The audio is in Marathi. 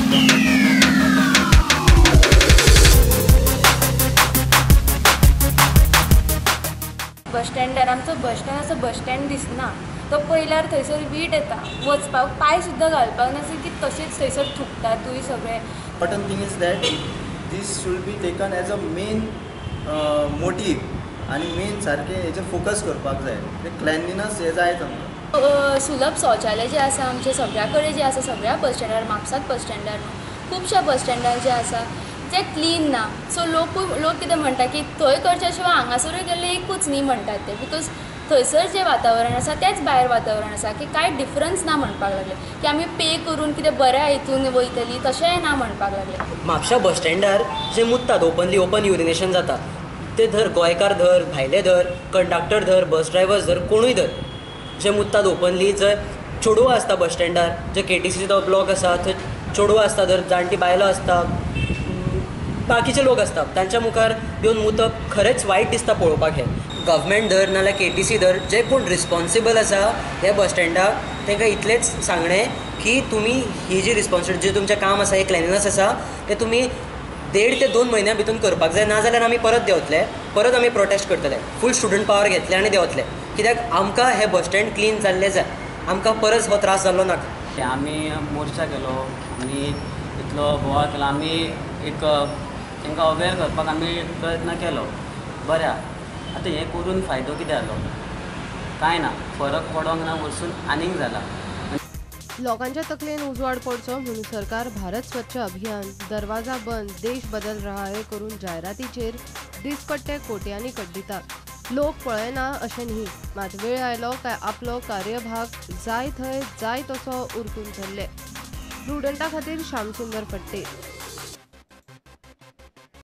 बस स्टँडार आमचो बस स्टँड दिसना तो पयल्यार थंयसर वीट येता वचपाक पांय सुद्दां घालपाक नासता की तशेंच थंयसर थुकतातूय सगळे. important thing is that this should be taken as a main motive आणि मेन सारकें हेचेर फोकस करपाक जाय. क्लॅनलीनस हे जायच आमकां. सुलभ शौचालय जे आसा आमचे सगळ्या कडेन जे आसा सगळ्या बस स्टँडार म्हापसाच बस स्टँडार खुबश्या बस स्टँडार जे आसा जे क्लीन ना. सो लोक कितें म्हणटा की थंय करच्या शिवाय हांगासरूय गेल्ले एकूच न्ही म्हणटात ते. बिकॉज थंयसर जें वातावरण आसा तेंच भायर वातावरण आसा की कांय डिफरन्स ना म्हणपाक लागले की आमी पे करून कितें बऱ्या हितून वयतलीं तशेंय ना म्हणपाक लागले. म्हापशा बस स्टँडार जे मुत्तात ओपन युरिनेशन जाता ते धर गोंयकार धर भायले धर कंडक्टर धर बस ड्रायवर्स धर कोणूय धर जे मुत्तात ओपनली. जंय चेडवां आसता बस स्टँडार जे KTCचो ब्लॉक आसा थंय चेडवां आसता धर जाणटी बायलो आसता बाकीचे लोक आसता तांच्या मुखार येवन मुतप खरेंच वायट दिसता पळोवपाक. हें गव्हर्मेंट धर नाल्यार KTC धर जे कोण रिस्पॉन्सिबल आसा हे बस स्टँडाक तांकां इतलेंच सांगणें की तुमी ही जी रिस्पॉन्सिबिलिटी जें तुमचें काम आसा हे क्लॅनिनस आसा ते तुमी 1.5 ते 2 म्हयन्या भितर करपाक जाय. नाजाल्यार आमी परत देंवतले परत आमी प्रोटेस्ट करतले फूल स्टुडंट पावर घेतले आनी देंवतले. कित्याक आमकां हे बस स्टँड क्लीन जाल्लें जाय. आमकां परत हो त्रास जाल्लो नाका. आमी मोर्चा केलो आनी इतलो बोवाळ केलो. आमी एक तांकां अवेर करपाक आमी प्रयत्न केलो. बऱ्या आतां हें करून फायदो कितें जालो? कांय ना. फरक पडोंक ना वचून आनीक जाला. लोकांच्या तकलेन उजवाड पडचो म्हणून सरकार भारत स्वच्छ अभियान दरवाजा बंद देश बदल रहा है करून जायरातीचेर दिसपट्टे कोट्यांनी कड्डिता. लोक पळयना अशें न्ही मात वेळ आयलो काय आपलो कार्यभाग जाय थंय जाय तसो उरकून धरले. स्टुडंटा खातीर श्यामसुंदर फडते.